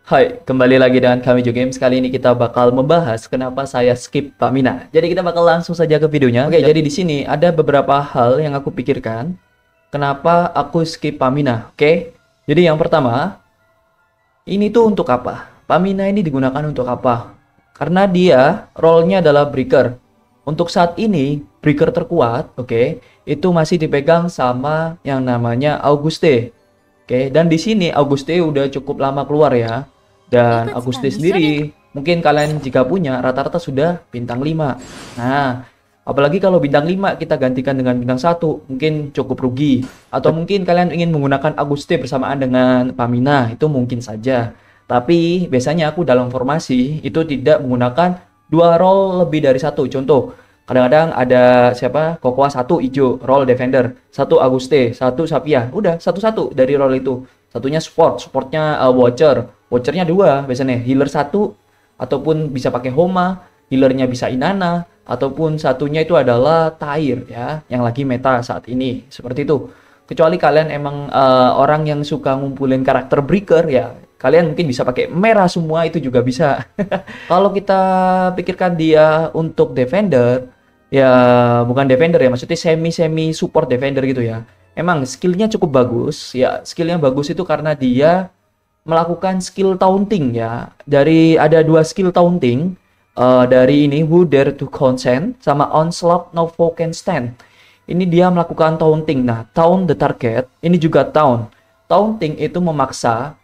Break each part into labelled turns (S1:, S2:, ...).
S1: Hai, kembali lagi dengan kami Jo Games. Kali ini kita bakal membahas kenapa saya skip Pamina. Jadi kita bakal langsung saja ke videonya. Oke, jadi di sini ada beberapa hal yang aku pikirkan kenapa aku skip Pamina. Oke. Jadi yang pertama, ini tuh untuk apa? Pamina ini digunakan untuk apa? Karena dia role-nya adalah breaker. Untuk saat ini, breaker terkuat, oke, itu masih dipegang sama yang namanya Auguste. Oke, dan di sini Auguste udah cukup lama keluar ya. Dan Auguste sendiri, mungkin kalian jika punya, rata-rata sudah bintang 5. Nah, apalagi kalau bintang 5 kita gantikan dengan bintang 1, mungkin cukup rugi. Atau mungkin kalian ingin menggunakan Auguste bersamaan dengan Pamina, itu mungkin saja. Tapi biasanya aku dalam formasi itu tidak menggunakan dua role lebih dari satu. Contoh, kadang-kadang ada siapa? Kokoa 1 hijau, role defender, 1 Auguste, 1 Sapia. Udah, satu-satu dari role itu. Satunya supportnya watchernya 2 biasanya, healer 1 ataupun bisa pakai Homa, healernya bisa Inanna, ataupun satunya itu adalah Tair ya, yang lagi meta saat ini. Seperti itu. Kecuali kalian emang orang yang suka ngumpulin karakter breaker ya, kalian mungkin bisa pakai merah semua, itu juga bisa. Kalau kita pikirkan dia untuk defender, ya bukan defender ya, maksudnya semi support defender gitu ya. Emang skillnya cukup bagus ya, skillnya bagus itu karena dia melakukan skill taunting ya. Ada 2 skill taunting, dari ini Who Dare to Consent sama Onslaught No Foe Can Stand. Ini dia melakukan taunting. Nah, taunt the target ini juga taunt. Taunting itu memaksa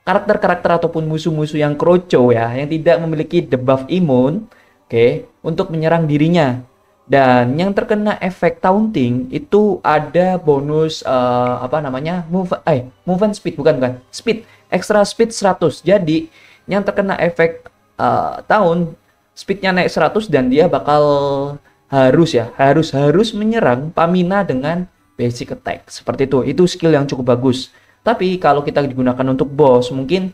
S1: karakter-karakter ataupun musuh-musuh yang kroco ya, yang tidak memiliki debuff imun, oke, untuk menyerang dirinya. Dan yang terkena efek taunting itu ada bonus apa namanya? Movement speed, bukan speed, extra speed 100. Jadi yang terkena efek taunt, speednya naik 100 dan dia bakal harus menyerang Pamina dengan basic attack. Seperti itu. Itu skill yang cukup bagus. Tapi kalau kita digunakan untuk boss, mungkin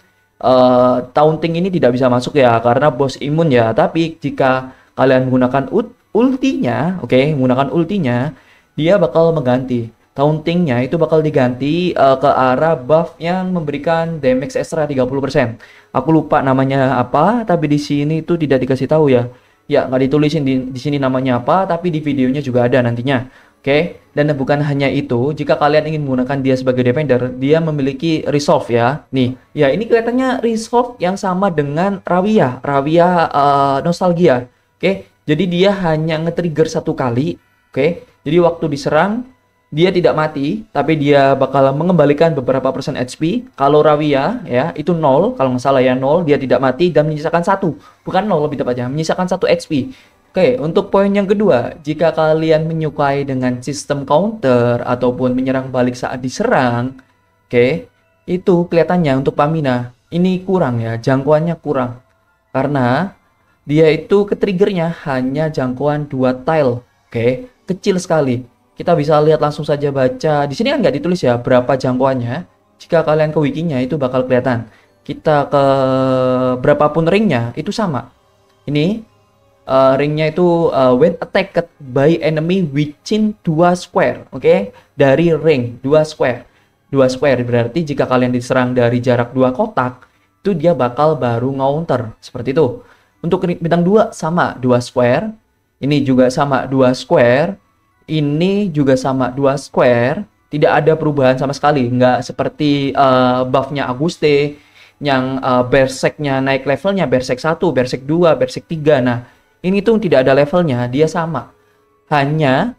S1: taunting ini tidak bisa masuk ya karena boss imun ya. Tapi jika kalian menggunakan ultinya, menggunakan ultinya, dia bakal mengganti. Tauntingnya itu bakal diganti ke arah buff yang memberikan damage extra 30%. Aku lupa namanya apa, tapi di sini itu tidak dikasih tahu ya. Ya, nggak ditulisin di sini namanya apa, tapi di videonya juga ada nantinya. Oke, dan bukan hanya itu, jika kalian ingin menggunakan dia sebagai defender, dia memiliki resolve ya. Nih, ya ini kelihatannya resolve yang sama dengan Ravia Nostalgia. Oke, jadi dia hanya nge-trigger 1 kali. Oke, jadi waktu diserang dia tidak mati, tapi dia bakal mengembalikan beberapa persen HP. Kalau Ravia ya itu 0, kalau nggak salah ya 0, dia tidak mati dan menyisakan 1, bukan 0 lebih tepatnya, menyisakan 1 HP. Oke, untuk poin yang kedua, jika kalian menyukai dengan sistem counter ataupun menyerang balik saat diserang, oke, itu kelihatannya untuk Pamina ini kurang ya, jangkauannya kurang. Karena dia itu ke triggernya hanya jangkauan 2 tile, oke, kecil sekali. Kita bisa lihat langsung saja baca. Di sini kan nggak ditulis ya berapa jangkauannya. Jika kalian ke wikinya itu bakal kelihatan. Kita ke berapapun ringnya itu sama. Ini ringnya itu when attacked by enemy within 2 square, oke? Dari ring 2 square. 2 square berarti jika kalian diserang dari jarak 2 kotak, itu dia bakal baru counter seperti itu. Untuk bintang 2 sama 2 square. Ini juga sama 2 square. Ini juga sama 2 square. Tidak ada perubahan sama sekali. Nggak seperti buffnya Auguste yang berserknya naik levelnya, berserk 1, berserk 2, berserk 3. Nah, ini tuh tidak ada levelnya, dia sama. Hanya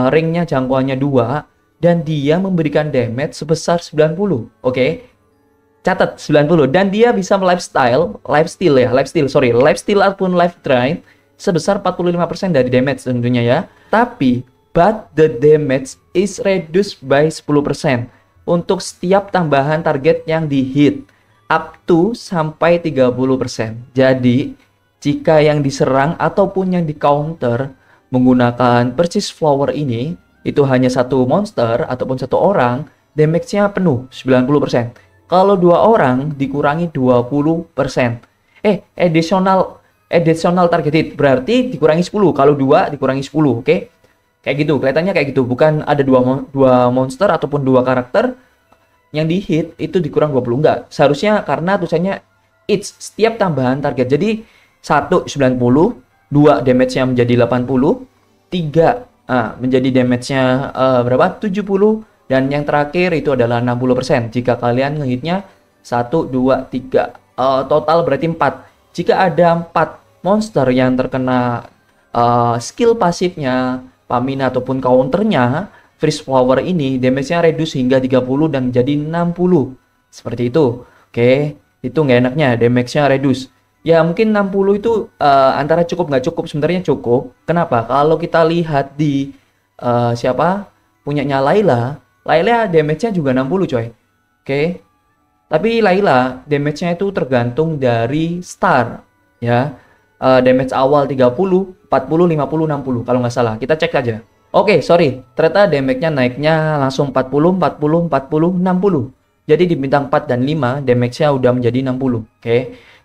S1: ringnya jangkauannya 2 dan dia memberikan damage sebesar 90. Oke. Catat 90 dan dia bisa lifesteal ataupun life drain sebesar 45% dari damage tentunya ya. Tapi but the damage is reduced by 10% untuk setiap tambahan target yang di hit up to sampai 30%. Jadi jika yang diserang ataupun yang di counter menggunakan Purchase Flower ini, itu hanya 1 monster ataupun 1 orang, damage-nya penuh 90%. Kalau 2 orang dikurangi 20%. Additional target hit berarti dikurangi 10. Kalau 2 dikurangi 10, oke? Kayak gitu, kelihatannya kayak gitu. Bukan ada dua monster ataupun 2 karakter yang di hit itu dikurang 20. Enggak, seharusnya karena tulisannya each, setiap tambahan target. Jadi 1 90, 2 damage-nya menjadi 80, 3 menjadi damage-nya berapa? 70, dan yang terakhir itu adalah 60% jika kalian ngehitnya 1 2 3. Total berarti 4. Jika ada 4 monster yang terkena skill pasifnya Pamina ataupun counternya Freeze Flower ini, damage-nya reduce hingga 30 dan jadi 60. Seperti itu. Oke, itu nggak enaknya, damage-nya reduce. Ya mungkin 60 itu antara cukup nggak cukup, sebenarnya cukup. Kenapa? Kalau kita lihat di siapa? Punyanya Layla. Layla damage-nya juga 60 coy. Oke. Tapi Layla damage-nya itu tergantung dari star. Ya. Damage awal 30, 40, 50, 60 kalau nggak salah. Kita cek aja. Oke, sorry. Ternyata damage-nya naiknya langsung 40, 40, 40, 60. Jadi di bintang 4 dan 5, damage-nya udah menjadi 60. Oke.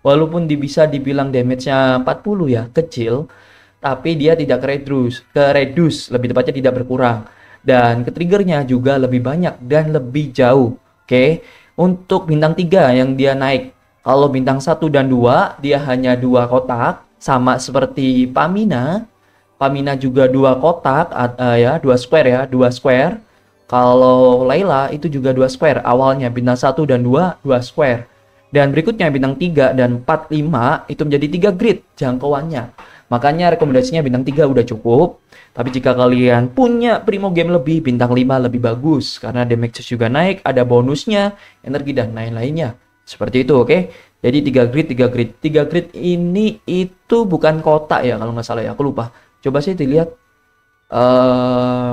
S1: Walaupun bisa dibilang damage-nya 40 ya, kecil. Tapi dia tidak reduce, lebih tepatnya tidak berkurang. Dan ke-triggernya juga lebih banyak dan lebih jauh. Oke. Untuk bintang 3 yang dia naik. Kalau bintang 1 dan 2, dia hanya 2 kotak. Sama seperti Pamina. Pamina juga 2 kotak, ya, 2 square ya, 2 square. Kalau Layla itu juga 2 square. Awalnya bintang 1 dan 2, 2 square. Dan berikutnya bintang 3 dan 4, 5 itu menjadi 3 grid jangkauannya. Makanya rekomendasinya bintang 3 udah cukup. Tapi jika kalian punya Primo Game lebih, bintang 5 lebih bagus. Karena damage juga naik, ada bonusnya, energi dan lain-lainnya. Seperti itu, oke? Jadi 3 grid, 3 grid. 3 grid ini itu bukan kotak ya kalau nggak salah ya, aku lupa. Coba sih dilihat.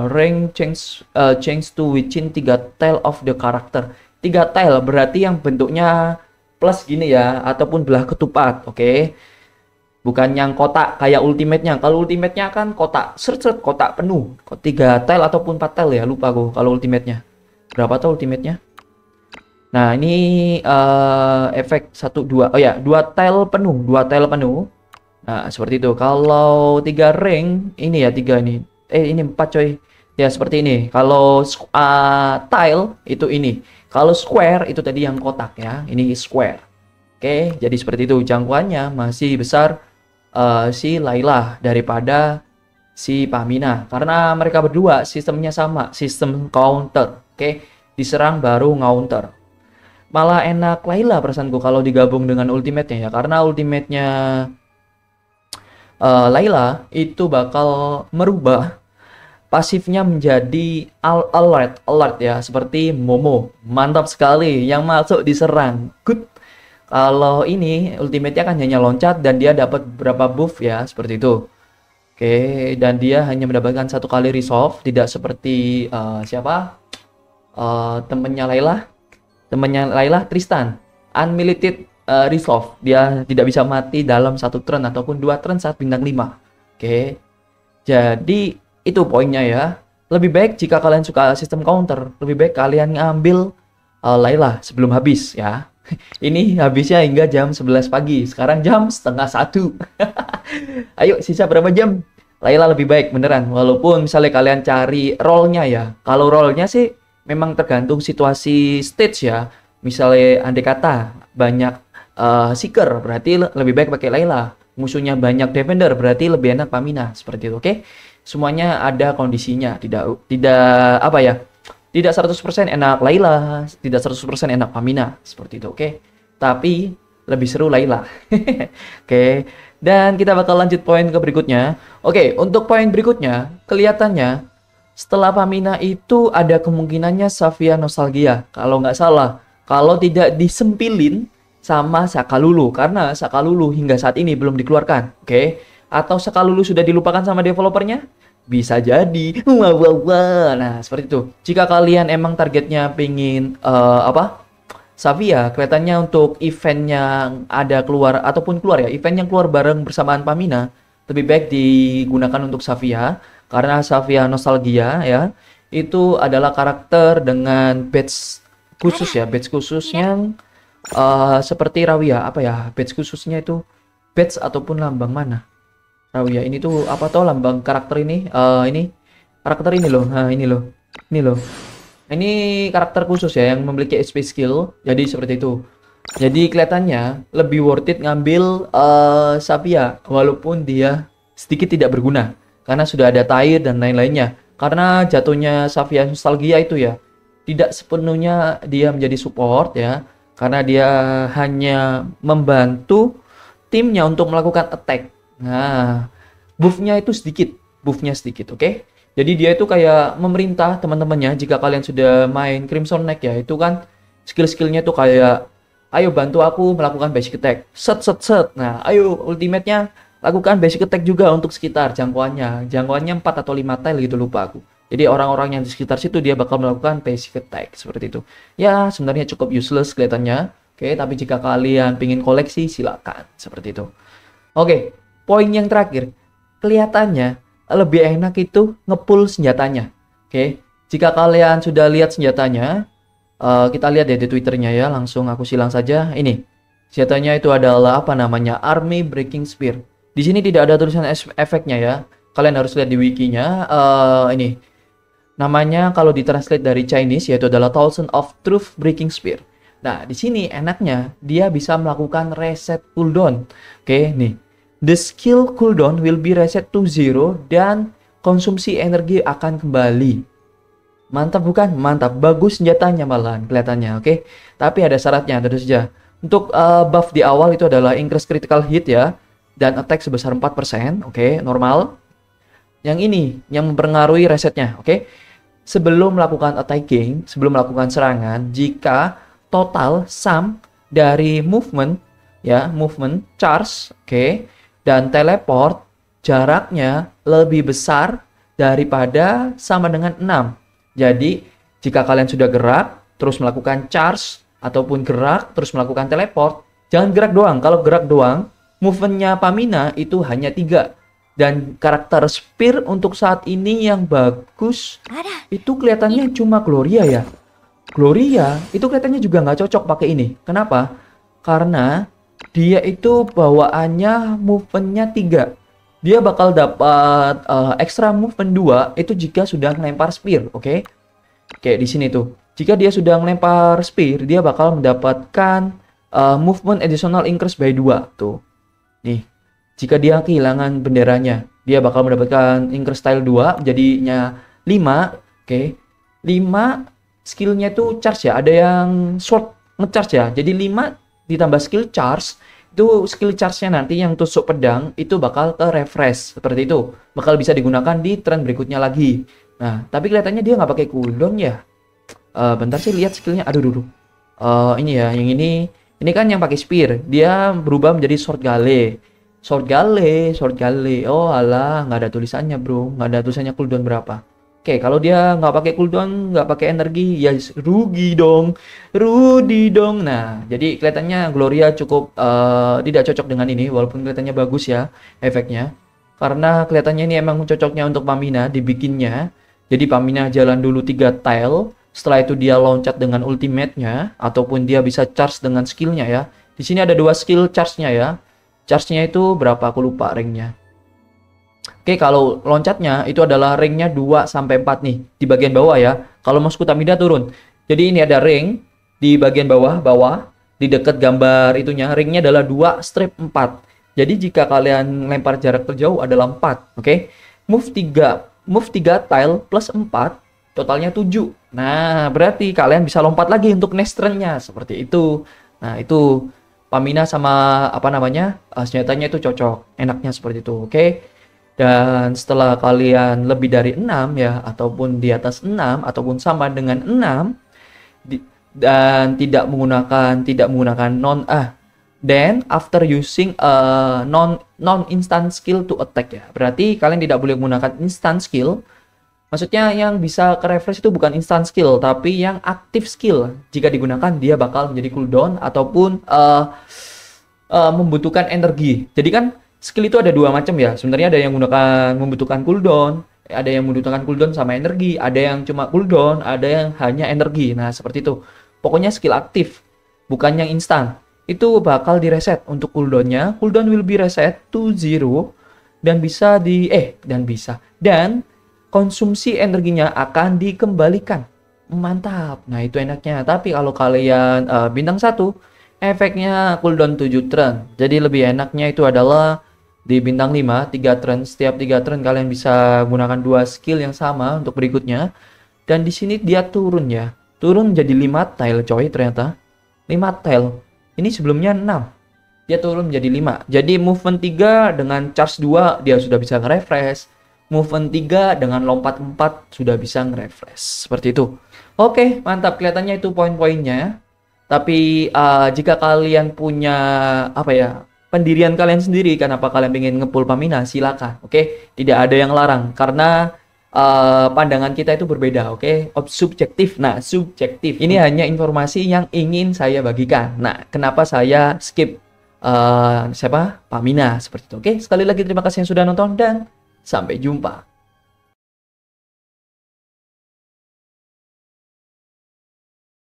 S1: Rank change to within 3 tile of the character. 3 tile berarti yang bentuknya plus gini ya, ataupun belah ketupat, oke? Bukan yang kotak kayak ultimate-nya. Kalau ultimate-nya kan kotak, seret kotak penuh. 3 tile ataupun 4 tile ya, lupa aku kalau ultimate-nya. Berapa tuh ultimate-nya? Nah, ini efek 1 2. Oh ya, 2 tile penuh, 2 tile penuh. Nah, seperti itu. Kalau 3 ring, ini ya 3 ini. Ini 4 coy. Ya, seperti ini. Kalau tile itu ini. Kalau square itu tadi yang kotak ya. Ini square. Oke, jadi seperti itu. Jangkauannya masih besar si Layla daripada si Pamina. Karena mereka berdua sistemnya sama, sistem counter. Oke, diserang baru counter. Malah enak Layla perasaanku kalau digabung dengan ultimate-nya ya. Karena ultimate-nya Layla itu bakal merubah pasifnya menjadi alert ya, seperti Momo. Mantap sekali yang masuk diserang. Good. Kalau ini ultimate-nya kan hanya loncat dan dia dapat beberapa buff ya, seperti itu. Oke, dan dia hanya mendapatkan 1 kali resolve, tidak seperti siapa? Temennya Layla, Tristan. Unlimited resolve. Dia tidak bisa mati dalam 1 turn ataupun 2 turn saat bintang 5. Oke. Jadi itu poinnya ya. Lebih baik jika kalian suka sistem counter, lebih baik kalian ngambil Layla sebelum habis ya. Ini habisnya hingga jam 11 pagi. Sekarang jam setengah 1. Ayo, sisa berapa jam? Layla lebih baik beneran. Walaupun misalnya kalian cari role-nya ya. Kalau role-nya sih memang tergantung situasi stage ya. Misalnya andai kata banyak seeker, berarti lebih baik pakai Layla. Musuhnya banyak defender, berarti lebih enak Pamina. Seperti itu, oke? Semuanya ada kondisinya. Tidak apa ya? Tidak 100% enak Layla, tidak 100% enak Pamina. Seperti itu, oke? Tapi lebih seru Layla. Oke. Dan kita bakal lanjut poin ke berikutnya. Oke, untuk poin berikutnya, kelihatannya setelah Pamina itu ada kemungkinannya Xayah Nostalgia. Kalau nggak salah, kalau tidak disempilin sama Sakalulu. Karena Sakalulu hingga saat ini belum dikeluarkan. Oke. Atau Sakalulu sudah dilupakan sama developernya? Bisa jadi. Wah. Nah, seperti itu. Jika kalian emang targetnya pengen Xayah, kelihatannya untuk event yang ada keluar ataupun keluar ya, event yang keluar bareng bersamaan Pamina, lebih baik digunakan untuk Xayah karena Xayah Nostalgia ya, itu adalah karakter dengan badge khusus ya, badge khusus yang seperti Rawiyah, apa ya, badge khususnya itu badge ataupun lambang mana? Rawiyah ini tuh apa tuh lambang karakter ini? Ini karakter ini loh. Nah, ini loh. Ini loh. Ini karakter khusus ya yang memiliki HP skill. Jadi seperti itu. Jadi kelihatannya lebih worth it ngambil Xayah walaupun dia sedikit tidak berguna karena sudah ada Tyr dan lain-lainnya. Karena jatuhnya Xayah Nostalgia itu ya tidak sepenuhnya dia menjadi support ya, karena dia hanya membantu timnya untuk melakukan attack. Nah, buffnya sedikit, oke? Jadi dia itu kayak memerintah teman-temannya jika kalian sudah main Crimson Knight ya, itu kan skill-skillnya tuh kayak ayo bantu aku melakukan basic attack. Set set set. Nah, ayo ultimate-nya lakukan basic attack juga untuk sekitar jangkauannya. Jangkauannya 4 atau 5 tile gitu lupa aku. Jadi orang-orang yang di sekitar situ dia bakal melakukan basic attack seperti itu. Ya, sebenarnya cukup useless kelihatannya. Oke, tapi jika kalian pingin koleksi silakan seperti itu. Oke, poin yang terakhir. Kelihatannya lebih enak itu ngepull senjatanya. Oke, jika kalian sudah lihat senjatanya, kita lihat ya di Twitternya ya, langsung aku silang saja. Ini senjatanya itu adalah apa namanya, Army Breaking Spear. Di sini tidak ada tulisan efeknya ya, kalian harus lihat di wikinya. Ini namanya kalau ditranslate dari Chinese yaitu adalah Thousand of Truth Breaking Spear. Nah di sini enaknya dia bisa melakukan reset cooldown. Oke nih, the skill cooldown will be reset to 0 dan konsumsi energi akan kembali. Mantap bukan? Mantap. Bagus senjatanya malahan kelihatannya, oke? Tapi ada syaratnya, tentu saja. Untuk buff di awal itu adalah increase critical hit ya. Dan attack sebesar 4%, oke? Normal. Yang ini, yang mempengaruhi resetnya, oke? Sebelum melakukan attacking, sebelum melakukan serangan, jika total sum dari movement, ya, movement, charge, oke? Dan teleport, jaraknya lebih besar daripada sama dengan 6. Jadi, jika kalian sudah gerak, terus melakukan charge, ataupun gerak, terus melakukan teleport, jangan gerak doang. Kalau gerak doang, movementnya Pamina itu hanya 3. Dan karakter Spear untuk saat ini yang bagus, itu kelihatannya cuma Gloria ya. Gloria, itu kelihatannya juga nggak cocok pakai ini. Kenapa? Karena dia itu bawaannya movementnya 3. Dia bakal dapat extra movement 2 itu jika sudah melempar spear, oke? Kayak di sini tuh. Jika dia sudah melempar spear, dia bakal mendapatkan movement additional increase by 2 tuh. Nih. Jika dia kehilangan benderanya, dia bakal mendapatkan increase tile 2 jadinya 5, oke? 5 skillnya tuh charge ya, ada yang short ngecharge ya. Jadi 5 ditambah skill charge itu skill charge-nya nanti yang tusuk pedang itu bakal ke refresh seperti itu, bakal bisa digunakan di tren berikutnya lagi. Nah tapi kelihatannya dia nggak pakai cooldown ya. Bentar sih lihat skillnya. Aduh dulu. Ini ya yang ini kan yang pakai spear, dia berubah menjadi sword gale. Sword gale. Oh alah, nggak ada tulisannya bro, nggak ada tulisannya cooldown berapa. Oke, kalau dia nggak pakai cooldown, nggak pakai energi, ya rugi dong. Nah, jadi kelihatannya Gloria cukup tidak cocok dengan ini, walaupun kelihatannya bagus ya efeknya. Karena kelihatannya ini emang cocoknya untuk Pamina dibikinnya. Jadi Pamina jalan dulu 3 tile, setelah itu dia loncat dengan ultimate-nya, ataupun dia bisa charge dengan skillnya ya. Di sini ada 2 skill charge-nya ya. Charge-nya itu berapa? Aku lupa ringnya. Oke, kalau loncatnya itu adalah ringnya 2-4 nih di bagian bawah ya. Kalau Mosku Tamida turun. Jadi ini ada ring di bagian bawah di dekat gambar itunya. Ringnya adalah 2 strip 4. Jadi jika kalian lempar jarak terjauh adalah 4. Oke. Move 3 tile plus 4 totalnya 7. Nah, berarti kalian bisa lompat lagi untuk next turn-nya seperti itu. Nah, itu Pamina sama apa namanya? Senjatanya itu cocok. Enaknya seperti itu. Oke. Dan setelah kalian lebih dari 6 ya, ataupun di atas 6, ataupun sama dengan 6, dan tidak menggunakan then after using non instant skill to attack ya. Berarti kalian tidak boleh menggunakan instant skill. Maksudnya yang bisa ke refresh itu bukan instant skill, tapi yang aktif skill. Jika digunakan dia bakal menjadi cooldown ataupun membutuhkan energi. Jadi kan skill itu ada 2 macam ya. Sebenarnya ada yang membutuhkan cooldown, ada yang membutuhkan cooldown sama energi, ada yang cuma cooldown, ada yang hanya energi. Nah, seperti itu. Pokoknya skill aktif, bukan yang instan. Itu bakal direset untuk cooldownnya. Cooldown will be reset to 0 dan dan konsumsi energinya akan dikembalikan. Mantap. Nah, itu enaknya. Tapi kalau kalian bintang satu, efeknya cooldown 7 turn. Jadi lebih enaknya itu adalah di bintang 5, 3 turn. Setiap 3 turn kalian bisa gunakan dua skill yang sama untuk berikutnya. Dan di sini dia turun ya. Turun jadi 5 tile coy ternyata. 5 tile. Ini sebelumnya 6. Dia turun menjadi 5. Jadi movement 3 dengan charge 2 dia sudah bisa nge-refresh. Movement 3 dengan lompat 4 sudah bisa nge-refresh. Seperti itu. Oke, mantap. Kelihatannya itu poin-poinnya. Tapi jika kalian punya apa ya, pendirian kalian sendiri, kenapa kalian pengen nge-pull Pamina, silakan. Oke, tidak ada yang larang karena pandangan kita itu berbeda, oke? Subjektif. Nah, subjektif. Ini hanya informasi yang ingin saya bagikan. Nah, kenapa saya skip siapa? Pamina seperti itu. Oke, sekali lagi terima kasih yang sudah nonton dan sampai jumpa.